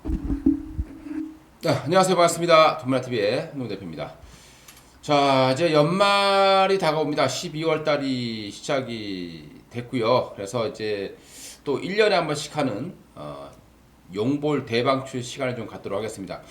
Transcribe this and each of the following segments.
네, 안녕하세요. 반갑습니다. 돈문화TV의 홍 대표입니다. 자, 이제 연말이 다가옵니다. 12월 달이 시작이 됐고요. 그래서 이제 또 1년에 한 번씩 하는 용볼 대방출 시간을 좀 갖도록 하겠습니다.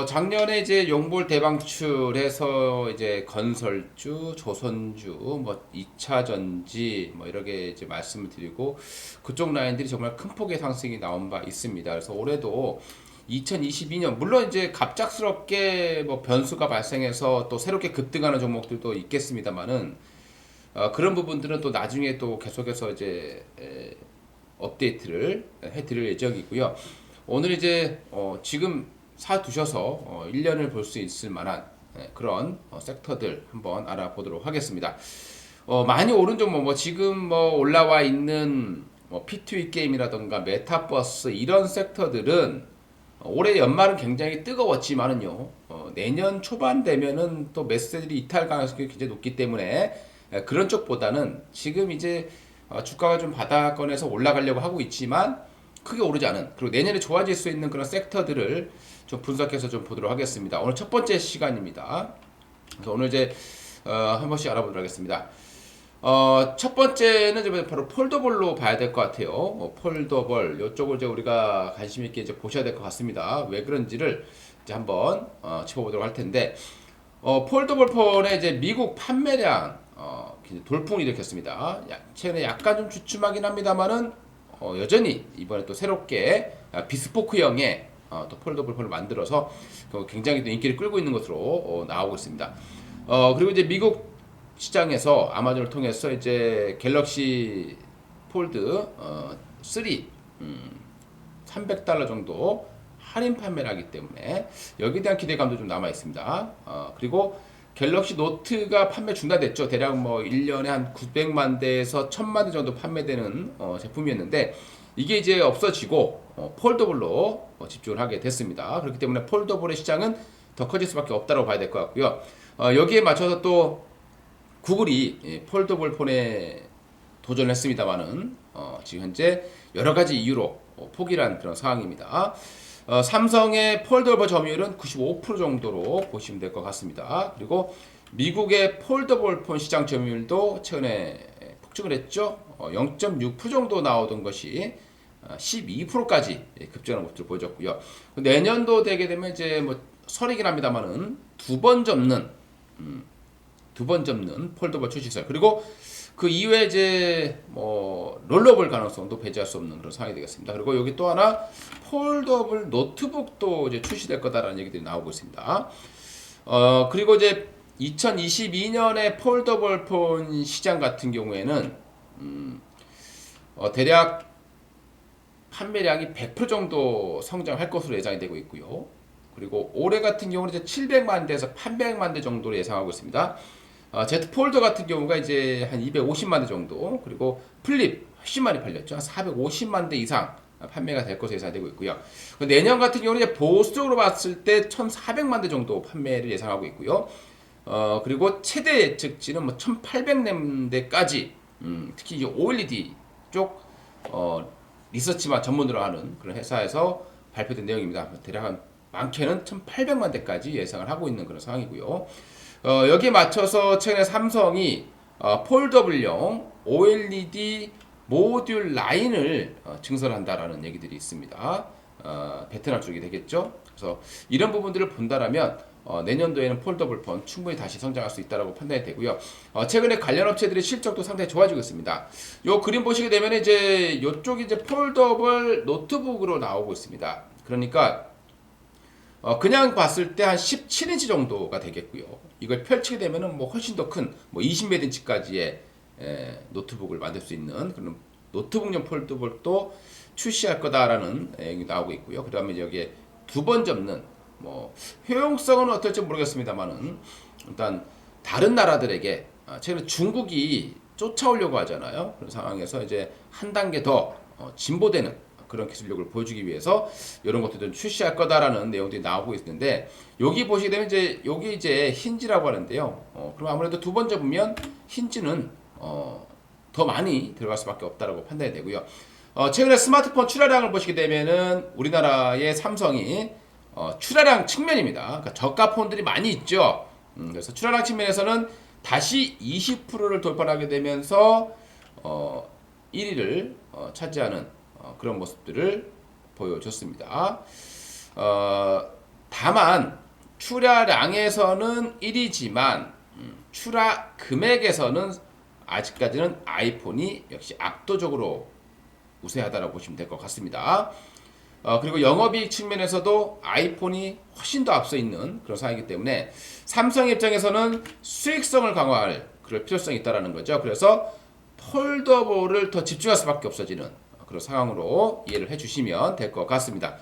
작년에 이제 용볼 대방출해서 이제 건설주, 조선주, 뭐 2차 전지 뭐 이렇게 이제 말씀을 드리고 그쪽 라인들이 정말 큰 폭의 상승이 나온 바 있습니다. 그래서 올해도 2022년 물론 이제 갑작스럽게 뭐 변수가 발생해서 또 새롭게 급등하는 종목들도 있겠습니다만은 그런 부분들은 또 나중에 또 계속해서 이제 업데이트를 해드릴 예정이고요. 오늘 이제 지금 사 두셔서 1년을 볼 수 있을 만한 그런 섹터들 한번 알아보도록 하겠습니다. 많이 오른 종목 뭐 지금 뭐 올라와 있는 뭐 P2E 게임이라던가 메타버스 이런 섹터들은 올해 연말은 굉장히 뜨거웠지만은요, 내년 초반 되면은 또 매수세들이 이탈 가능성이 굉장히 높기 때문에 그런 쪽보다는 지금 이제 주가가 좀 바닥권에서 올라가려고 하고 있지만 크게 오르지 않은 그리고 내년에 좋아질 수 있는 그런 섹터들을 좀 분석해서 좀 보도록 하겠습니다. 오늘 첫 번째 시간입니다. 그래서 오늘 이제 한 번씩 알아보도록 하겠습니다. 첫 번째는 이제 바로 폴더블로 봐야 될 것 같아요. 폴더블 이쪽을 이제 우리가 관심 있게 이제 보셔야 될 것 같습니다. 왜 그런지를 이제 한번 짚어보도록 할 텐데, 폴더블 폰의 이제 미국 판매량 돌풍을 일으켰습니다. 최근에 약간 좀 주춤하긴 합니다만은 여전히 이번에 또 새롭게 비스포크형의 또 폴더블 폰을 만들어서 굉장히 또 인기를 끌고 있는 것으로 나오고 있습니다. 그리고 이제 미국 시장에서 아마존을 통해서 이제 갤럭시 폴드 3 $300 정도 할인 판매를 하기 때문에 여기에 대한 기대감도 좀 남아 있습니다. 그리고 갤럭시 노트가 판매 중단됐죠. 대략 뭐 1년에 한 900만 대에서 1000만 대 정도 판매되는 제품이었는데 이게 이제 없어지고 폴더블로 집중을 하게 됐습니다. 그렇기 때문에 폴더블의 시장은 더 커질 수밖에 없다고 봐야 될 것 같고요. 여기에 맞춰서 또 구글이 폴더블 폰에 도전했습니다만은 지금 현재 여러 가지 이유로 포기를 한 그런 상황입니다. 삼성의 폴더블 점유율은 95% 정도로 보시면 될 것 같습니다. 그리고 미국의 폴더블 폰 시장 점유율도 최근에 폭증을 했죠. 0.6% 정도 나오던 것이 12%까지 급증하는 모습을 보여줬고요. 내년도 되게 되면 이제 뭐 설이긴 합니다만은 두 번 접는 폴더블 출시설 그리고 그 이외에 이제 뭐 롤러볼 가능성도 배제할 수 없는 그런 상황이 되겠습니다. 그리고 여기 또 하나 폴더블 노트북도 이제 출시될 거다라는 얘기들이 나오고 있습니다. 그리고 이제 2022년에 폴더블 폰 시장 같은 경우에는 대략 판매량이 100% 정도 성장할 것으로 예상이 되고 있고요. 그리고 올해 같은 경우는 이제 700만 대에서 800만 대 정도로 예상하고 있습니다. Z 폴더 같은 경우가 이제 한 250만 대 정도, 그리고 플립 훨씬 많이 팔렸죠. 한 450만 대 이상 판매가 될 것으로 예상되고 있고요. 내년 같은 경우는 이제 보수적으로 봤을 때 1,400만 대 정도 판매를 예상하고 있고요. 그리고 최대 예측치는 뭐 1,800대까지, 특히 이제 OLED 쪽 리서치만 전문으로 하는 그런 회사에서 발표된 내용입니다. 대략 한 많게는 1,800만 대까지 예상을 하고 있는 그런 상황이고요. 여기에 맞춰서 최근에 삼성이 폴더블용 OLED 모듈 라인을 증설한다라는 얘기들이 있습니다. 베트남 쪽이 되겠죠. 그래서 이런 부분들을 본다라면 내년도에는 폴더블 폰 충분히 다시 성장할 수 있다고 판단이 되고요. 최근에 관련 업체들의 실적도 상당히 좋아지고 있습니다. 요 그림 보시게 되면 이제 이쪽이 이제 폴더블 노트북으로 나오고 있습니다. 그러니까 그냥 봤을 때 한 17인치 정도가 되겠고요. 이걸 펼치게 되면은 뭐 훨씬 더 큰 뭐 20몇 인치까지의 노트북을 만들 수 있는 그런 노트북용 폴더블도 출시할 거다라는 얘기 나오고 있고요. 그다음에 여기에 두 번 접는 뭐 효용성은 어떨지 모르겠습니다만은 일단 다른 나라들에게 최근 중국이 쫓아오려고 하잖아요. 그런 상황에서 이제 한 단계 더 진보되는 그런 기술력을 보여주기 위해서 이런 것들을 출시할 거다라는 내용들이 나오고 있는데 여기 보시게 되면 이제 여기 이제 힌지라고 하는데요. 그럼 아무래도 두 번 접으면 힌지는 더 많이 들어갈 수밖에 없다라고 판단이 되고요. 최근에 스마트폰 출하량을 보시게 되면은 우리나라의 삼성이 출하량 측면입니다. 그러니까 저가 폰들이 많이 있죠. 그래서 출하량 측면에서는 다시 20%를 돌파하게 되면서 1위를 차지하는 그런 모습들을 보여줬습니다. 다만 출하량에서는 1위지만 출하 금액에서는 아직까지는 아이폰이 역시 압도적으로 우세하다라고 보시면 될 것 같습니다. 그리고 영업이익 측면에서도 아이폰이 훨씬 더 앞서 있는 그런 상황이기 때문에 삼성 입장에서는 수익성을 강화할 그럴 필요성이 있다는 거죠. 그래서 폴더블을 더 집중할 수밖에 없어지는 그런 상황으로 이해를 해주시면 될 것 같습니다.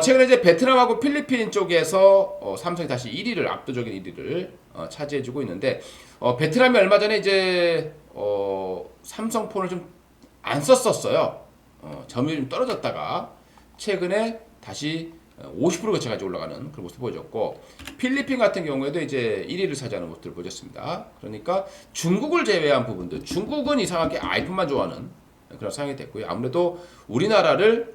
최근에 이제 베트남하고 필리핀 쪽에서 삼성이 다시 1위를 압도적인 1위를 차지해주고 있는데 베트남이 얼마 전에 이제 삼성폰을 좀 안 썼었어요. 점유율이 좀 떨어졌다가 최근에 다시 50% 거쳐까지 올라가는 그런 모습을 보여줬고 필리핀 같은 경우에도 이제 1위를 차지하는 모습들을 보여줬습니다. 그러니까 중국을 제외한 부분들 중국은 이상하게 아이폰만 좋아하는 그런 상황이 됐고요. 아무래도 우리나라를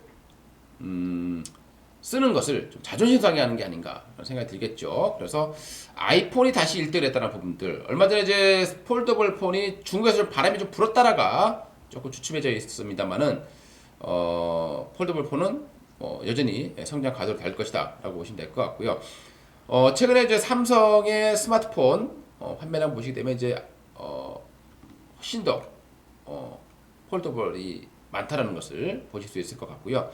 쓰는 것을 좀 자존심 상해하는 게 아닌가 그런 생각이 들겠죠. 그래서 아이폰이 다시 1등을 했다는 부분들 얼마 전에 이제 폴더블 폰이 중국에서 좀 바람이 좀 불었다라가 조금 주춤해져 있습니다만은 폴더블 폰은 여전히 성장 가도를 달 것이다 라고 보시면 될 것 같고요. 최근에 이제 삼성의 스마트폰 판매량 보시게 되면 이제 훨씬 더 폴더블이 많다라는 것을 보실 수 있을 것 같고요.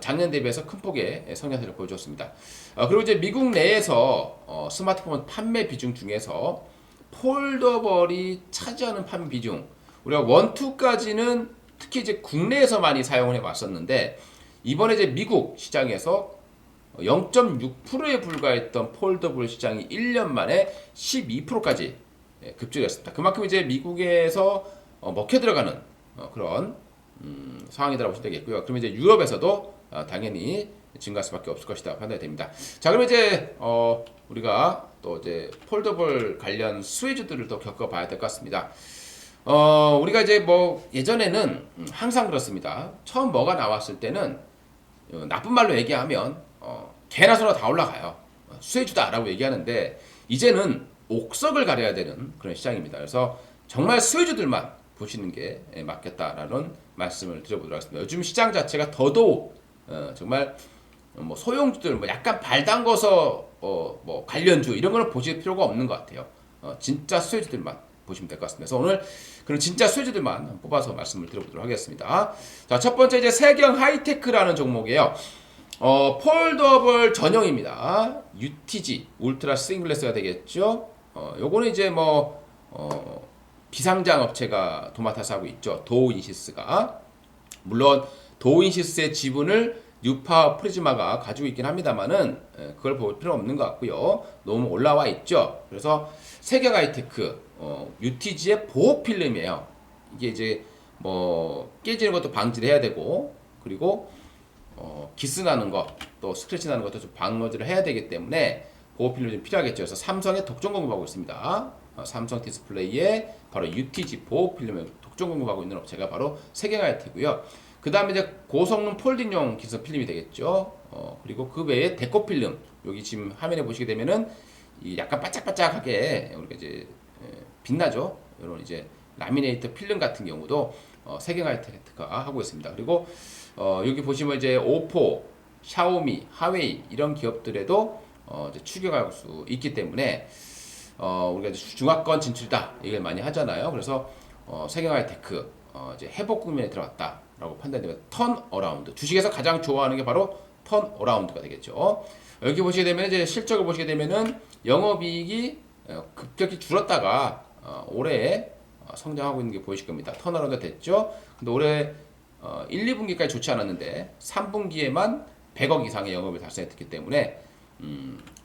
작년 대비해서 큰 폭의 성장세를 보여줬습니다. 그리고 이제 미국 내에서 스마트폰 판매 비중 중에서 폴더블이 차지하는 판매 비중 우리가 1, 2까지는 특히 이제 국내에서 많이 사용을 해 왔었는데 이번에 이제 미국 시장에서 0.6%에 불과했던 폴더블 시장이 1년 만에 12%까지 급증했습니다. 그만큼 이제 미국에서 먹혀 들어가는 그런 상황이라고 보시면 되겠고요. 그러면 이제 유럽에서도 당연히 증가할 수밖에 없을 것이다 판단이 됩니다. 자, 그러면 이제 우리가 또 이제 폴더블 관련 수혜주들을 또 겪어봐야 될 것 같습니다. 우리가 이제 뭐 예전에는 항상 그렇습니다. 처음 뭐가 나왔을 때는 나쁜 말로 얘기하면 개나 소나 다 올라가요. 수혜주다라고 얘기하는데 이제는 옥석을 가려야 되는 그런 시장입니다. 그래서 정말 수혜주들만 보시는 게 맞겠다라는 말씀을 드려보도록 하겠습니다. 요즘 시장 자체가 더더욱 정말 뭐 소형주들 뭐 약간 발 담궈서 뭐 관련주 이런 거는 보실 필요가 없는 것 같아요. 진짜 수혜주들만 보시면 될 것 같습니다. 그래서 오늘 그런 진짜 수혜주들만 뽑아서 말씀을 드려보도록 하겠습니다. 자, 첫 번째 이제 세경 하이테크라는 종목이에요. 폴더블 전용입니다. UTG 울트라 스윙글래스가 되겠죠. 요거는 이제 뭐 비상장 업체가 도맡아서 하고 있죠. 도우인시스가 물론 도우인시스의 지분을 뉴파 프리즈마가 가지고 있긴 합니다만은 그걸 볼 필요 없는 것 같고요. 너무 올라와 있죠. 그래서 세경 하이테크 UTG의 보호 필름이에요. 이게 이제 뭐 깨지는 것도 방지를 해야 되고 그리고 기스 나는 것 또 스크래치 나는 것도 좀 방어를 해야 되기 때문에 보호 필름이 좀 필요하겠죠. 그래서 삼성에 독점 공급하고 있습니다. 삼성 디스플레이에 바로 UTG 보호 필름을 독점 공급하고 있는 업체가 바로 세경 하이테크고요. 그 다음에 이제 고성능 폴딩용 기성 필름이 되겠죠. 그리고 그 외에 데코 필름 여기 지금 화면에 보시게 되면은 이 약간 바짝바짝하게 우리가 이제 빛나죠. 이런 이제 라미네이터 필름 같은 경우도 세경 하이테크가 하고 있습니다. 그리고 여기 보시면 이제 오포, 샤오미, 하웨이 이런 기업들에도 이제 추격할 수 있기 때문에 우리가 이제 중화권 진출이다 얘기를 많이 하잖아요. 그래서 세경 하이테크 이제 회복 국면에 들어왔다라고 판단되면 턴 어라운드 주식에서 가장 좋아하는 게 바로 턴 어라운드가 되겠죠. 여기 보시게 되면 이제 실적을 보시게 되면은 영업이익이 급격히 줄었다가 올해 성장하고 있는 게 보이실 겁니다. 턴어라운드 됐죠. 근데 올해 1, 2분기까지 좋지 않았는데 3분기에만 100억 이상의 영업을 달성했기 때문에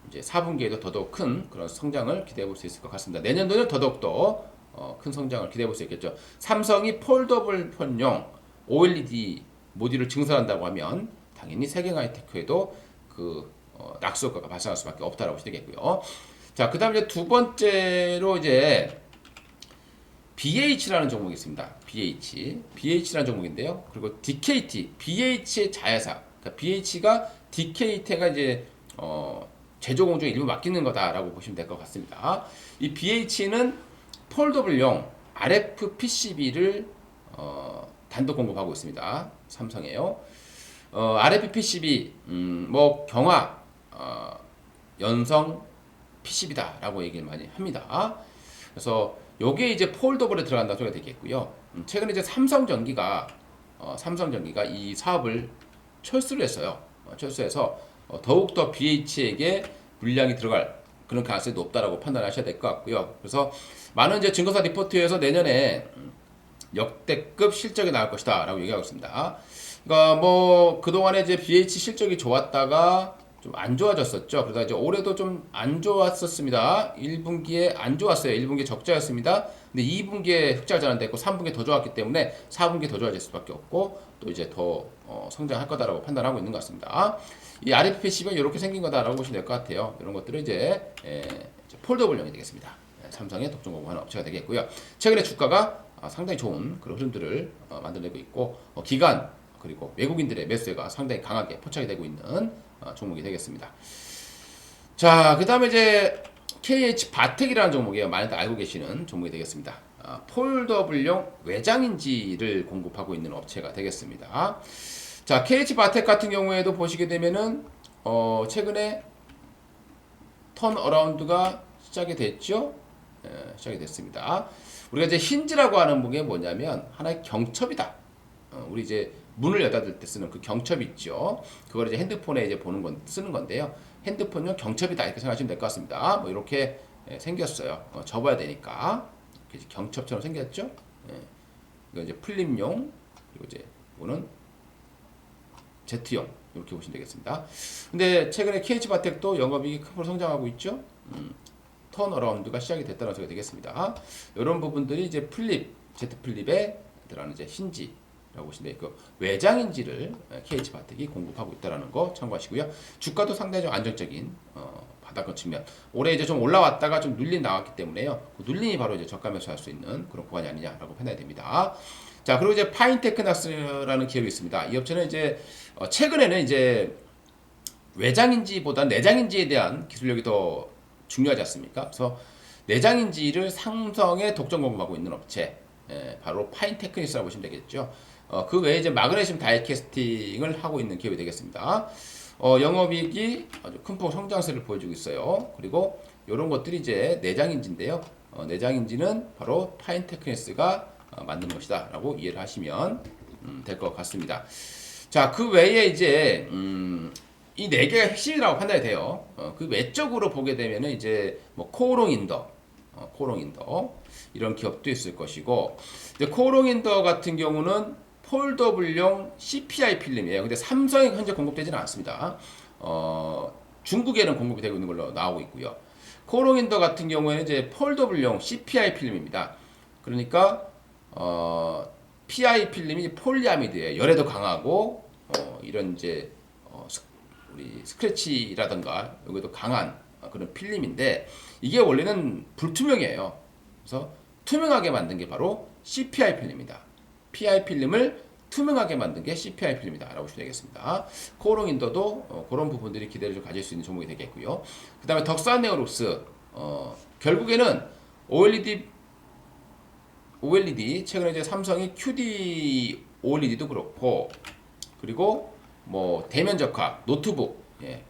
이제 4분기에도 더더욱 큰 그런 성장을 기대해 볼 수 있을 것 같습니다. 내년도는 더더욱 더 큰 성장을 기대해 볼 수 있겠죠. 삼성이 폴더블 폰용 OLED 모듈을 증설한다고 하면 당연히 세경 하이테크에도 그 낙수 효과가 발생할 수밖에 없다라고 보시면 되겠고요. 자, 그다음에 이제 두 번째로 이제 BH라는 종목이 있습니다. BH라는 종목인데요. 그리고 DKT, BH의 자회사. 그러니까 BH가 DKT가 이제 제조 공정 일부 맡기는 거다라고 보시면 될 것 같습니다. 이 BH는 폴더블용 RF PCB를 단독 공급하고 있습니다. 삼성에요. RF PCB 뭐 경화, 연성 PCB다라고 얘기를 많이 합니다. 그래서 요게 이제 폴더블에 들어간다는 소리가 되겠고요. 최근에 이제 삼성전기가 이 사업을 철수를 했어요. 철수해서 더욱더 BH에게 물량이 들어갈 그런 가능성이 높다라고 판단하셔야 될 것 같고요. 그래서 많은 이제 증거사 리포트에서 내년에 역대급 실적이 나올 것이다라고 얘기하고 있습니다. 그러니까 뭐 그동안에 이제 BH 실적이 좋았다가 좀 안 좋아졌었죠. 그러다 이제 올해도 좀 안 좋았었습니다. 1분기에 안 좋았어요. 1분기에 적자였습니다. 근데 2분기에 흑자가 전환됐고 3분기에 더 좋았기 때문에 4분기에 더 좋아질 수밖에 없고 또 이제 더 성장할 거다라고 판단하고 있는 것 같습니다. 이 RF PCB가 이렇게 생긴 거다라고 보시면 될 것 같아요. 이런 것들은 이제 폴더블용이 되겠습니다. 삼성의 독점 공급하는 업체가 되겠고요. 최근에 주가가 상당히 좋은 그런 흐름들을 만들어내고 있고 기관 그리고 외국인들의 매수세가 상당히 강하게 포착이 되고 있는 종목이 되겠습니다. 자, 그 다음에 이제 KH 바텍이라는 종목이에요. 많이들 알고 계시는 종목이 되겠습니다. 폴더블용 외장인지를 공급하고 있는 업체가 되겠습니다. 자, KH 바텍 같은 경우에도 보시게 되면은 최근에 턴어라운드가 시작이 됐죠. 시작이 됐습니다. 우리가 이제 힌지라고 하는 게 뭐냐면 하나의 경첩이다. 우리 이제 문을 여닫을 때 쓰는 그 경첩이 있죠. 그걸 이제 핸드폰에 이제 쓰는 건데요. 핸드폰용 경첩이다 이렇게 생각하시면 될 것 같습니다. 뭐 이렇게 생겼어요. 접어야 되니까 이렇게 경첩처럼 생겼죠. 이거 이제 플립용 그리고 이제 이거는 Z용 이렇게 보시면 되겠습니다. 근데 최근에 KH바텍도 영업이익이 큰 폭으로 성장하고 있죠. 턴어라운드가 시작이 됐다는 소리가 되겠습니다. 이런 부분들이 이제 Z 플립에 들어가는 이제 힌지라고 보시면 돼요. 그 외장인지를 KH바텍이 공급하고 있다는 거 참고하시고요. 주가도 상당히 좀 안정적인 바닥권 측면. 올해 이제 좀 올라왔다가 좀 눌림 나왔기 때문에요. 그 눌림이 바로 이제 저가 매수할 수 있는 그런 구간이 아니냐라고 판단이 됩니다. 자, 그리고 이제 파인테크낙스라는 기업이 있습니다. 이 업체는 이제 최근에는 이제 외장인지보다 내장인지에 대한 기술력이 더 중요하지 않습니까? 그래서 내장인지를 삼성에 독점 공급하고 있는 업체, 바로 파인테크닉스라고 보시면 되겠죠. 그 외에 이제 마그네슘 다이캐스팅을 하고 있는 기업이 되겠습니다. 영업이익이 아주 큰 폭 성장세를 보여주고 있어요. 그리고 이런 것들이 이제 내장인지인데요. 내장인지는 바로 파인테크닉스가 만드는 것이다라고 이해를 하시면 될 것 같습니다. 자, 그 외에 이제 이 네 개가 핵심이라고 판단이 돼요. 그 외적으로 보게 되면은 이제 뭐 코오롱인더 이런 기업도 있을 것이고, 이제 코오롱인더 같은 경우는 폴더블용 CPI 필름이에요. 근데 삼성에 현재 공급되지는 않습니다. 중국에는 공급이 되고 있는 걸로 나오고 있고요. 코오롱인더 같은 경우에는 이제 폴더블용 CPI 필름입니다. 그러니까 PI 필름이 폴리아미드예요. 열에도 강하고 이런 이제 우리 스크래치라든가 여기도 강한 그런 필름인데 이게 원래는 불투명이에요. 그래서 투명하게 만든 게 바로 CPI 필름이다. PI 필름을 투명하게 만든 게 CPI 필름이다 라고 보시면 되겠습니다. 코오롱인더도 그런 부분들이 기대를 좀 가질 수 있는 종목이 되겠고요. 그 다음에 덕산네오룩스 결국에는 OLED 최근에 이제 삼성이 QD OLED도 그렇고 그리고 뭐 대면적화 노트북,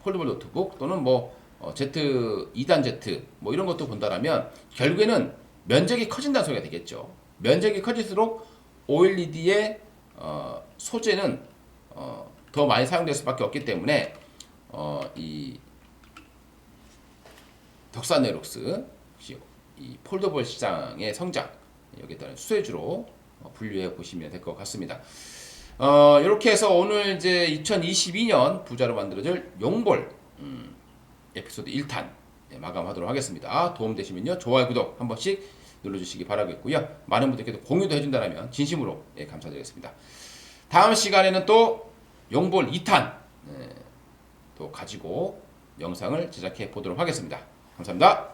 폴더블 노트북 또는 뭐 Z2단 Z 뭐 이런 것도 본다라면 결국에는 면적이 커진다는 소리가 되겠죠. 면적이 커질수록 OLED의 소재는 더 많이 사용될 수밖에 없기 때문에 이 덕산네오룩스 이 폴더블 시장의 성장 여기에 따른 수혜주로 분류해 보시면 될 것 같습니다. 이렇게 해서 오늘 이제 2022년 부자로 만들어질 용볼 에피소드 1탄 마감하도록 하겠습니다. 도움되시면요 좋아요 구독 한 번씩 눌러주시기 바라겠고요. 많은 분들께도 공유도 해준다면 진심으로 감사드리겠습니다. 다음 시간에는 또 용볼 2탄 또 가지고 영상을 제작해 보도록 하겠습니다. 감사합니다.